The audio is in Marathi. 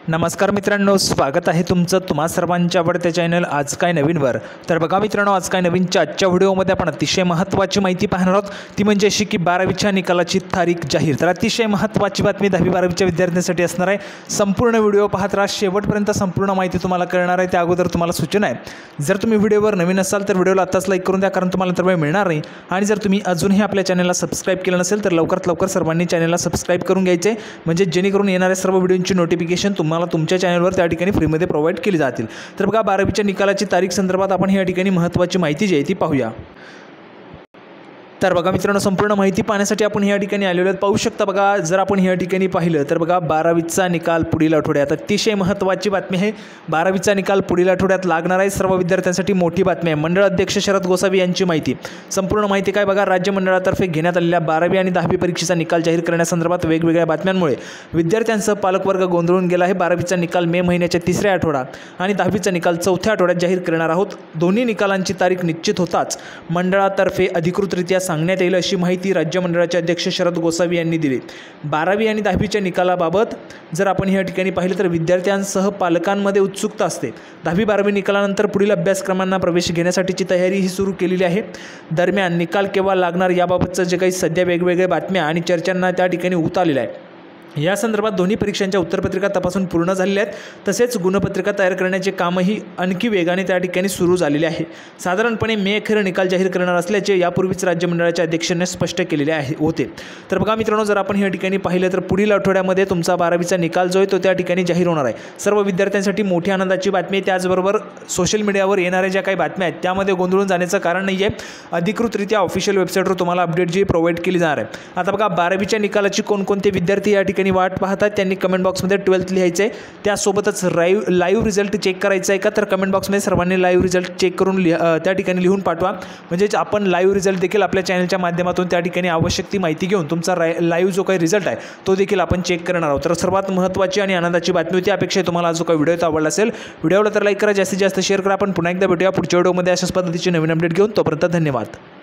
नमस्कार मित्रांनो, स्वागत आहे तुमचं तुम्हा सर्वांच्या आवडत्या चॅनल आज काय नवीनवर। तर बघा मित्रांनो, आज काय नवीनच्या आजच्या व्हिडिओमध्ये आपण अतिशय महत्त्वाची माहिती पाहणार आहोत। ती म्हणजे अशी की 12वीच्या निकालाची तारीख जाहीर। तर अतिशय महत्त्वाची बातमी 10वी-12वीच्या विद्यार्थ्यांसाठी असणार आहे। संपूर्ण व्हिडिओ पाहत राहा, शेवटपर्यंत संपूर्ण माहिती तुम्हाला कळणार आहे। त्या अगोदर तुम्हाला सूचना आहे, जर तुम्ही व्हिडिओवर नवीन असाल तर व्हिडिओला आताच लाईक करून द्या, कारण तुम्हाला तर वेळ मिळणार नाही। आणि जर तुम्ही अजूनही आपल्या चॅनलला सबस्क्राइब केलं नसेल तर लवकरात लवकर सर्वांनी चॅनलला सबस्क्राइब करून घ्यायचे, म्हणजे जेणेकरून येणाऱ्या सर्व व्हिडिओंची नोटिफिकेशन तुम्हाला तुमच्या चॅनलवर त्या ठिकाणी फ्रीमध्ये प्रोव्हाइड केली जातील। तर बघा, 12वीच्या निकालाची तारीख संदर्भात आपण या ठिकाणी महत्त्वाची माहिती जी आहे ती पाहूया। तर बघा मित्रांनो, संपूर्ण माहिती पाहण्यासाठी आपण या ठिकाणी आलेलो आहोत। पाहू शकता बघा, जर आपण या ठिकाणी पाहिलं तर बघा 12वीचा निकाल पुढील आठवड्यात, अतिशय महत्त्वाची बातमी आहे। 12वीचा निकाल पुढील आठवड्यात लागणार आहे, सर्व विद्यार्थ्यांसाठी मोठी बातमी आहे। मंडळ अध्यक्ष शरद गोसावी यांची माहिती, संपूर्ण माहिती काय बघा, राज्य मंडळातर्फे घेण्यात आलेल्या 12वी आणि 10वी परीक्षेचा निकाल जाहीर करण्यासंदर्भात वेगवेगळ्या बातम्यांमुळे विद्यार्थ्यांसह पालकवर्ग गोंधळून गेला आहे। 12वीचा निकाल मे महिन्याच्या 3ऱ्या आठवडा आणि 10वीचा निकाल 4थ्या आठवड्यात जाहीर करणार आहोत। दोन्ही निकालांची तारीख निश्चित होताच मंडळातर्फे अधिकृतरित्या सांगण्यात येईल, अशी माहिती राज्य मंडळाचे अध्यक्ष शरद गोसावी यांनी दिली। 12वी आणि 10वीच्या निकालाबाबत जर आपण या ठिकाणी पाहिलं तर विद्यार्थ्यांसह पालकांमध्ये उत्सुकता असते। 10वी-12वी निकालानंतर पुढील अभ्यासक्रमांना प्रवेश घेण्यासाठीची तयारी ही सुरू केलेली आहे। दरम्यान निकाल केव्हा लागणार याबाबतचं जे काही सध्या वेगवेगळ्या बातम्या आणि चर्चांना त्या ठिकाणी ऊत आलेला आहे। या संदर्भात दोन्ही परीक्षांच्या उत्तरपत्रिका तपासून पूर्ण झालेल्या आहेत, तसेच गुणपत्रिका तयार करण्याचे कामही आणखी वेगाने त्या ठिकाणी सुरू झालेले आहे। साधारणपणे मे अखेर निकाल जाहीर करणार असल्याचे यापूर्वीच राज्य मंडळाच्या अध्यक्षांनी स्पष्ट केलेले होते। तर बघा मित्रांनो, जर आपण या ठिकाणी पाहिलं तर पुढील आठवड्यामध्ये तुमचा 12वीचा निकाल जो आहे तो त्या ठिकाणी जाहीर होणार आहे। सर्व विद्यार्थ्यांसाठी मोठी आनंदाची बातमी आहे। त्याचबरोबर सोशल मीडियावर येणाऱ्या ज्या काही बातम्या आहेत त्यामध्ये गोंधळून जाण्याचं कारण नाही आहे। अधिकृतरित्या ऑफिशियल वेबसाईटवर तुम्हाला अपडेट जी प्रोव्हाइड केली जाणार आहे। आता बघा, 12वीच्या निकालाची कोणकोणते विद्यार्थी या ठिकाणी वाट पाहतात त्यांनी कमेंट बॉक्समध्ये 12th लिहायचं आहे। त्यासोबतच लाईव्ह रिझल्ट चेक करायचा आहे का, तर कमेंट बॉक्समध्ये सर्वांनी लाईव्ह रिझल्ट चेक करून त्या ठिकाणी लिहून पाठवा, म्हणजेच आपण लाईव्ह रिझल्ट देखील आपल्या चॅनलच्या माध्यमातून त्या ठिकाणी आवश्यक ती माहिती घेऊन तुमचा लाईव्ह जो काही रिझल्ट आहे तो देखील आपण चेक करणार आहोत। तर सर्वात महत्त्वाची आणि आनंदाची बातमी होती। अपेक्षा तुम्हाला जो काही व्हिडिओ आवडला असेल, व्हिडिओला तर लाईक करा, जास्तीत जास्त शेअर करा। आपण पुन्हा एकदा भेटूया पुढच्या व्हिडिओमध्ये अशाच पद्धतीचे नवीन अपडेट घेऊन। तोपर्यंत धन्यवाद।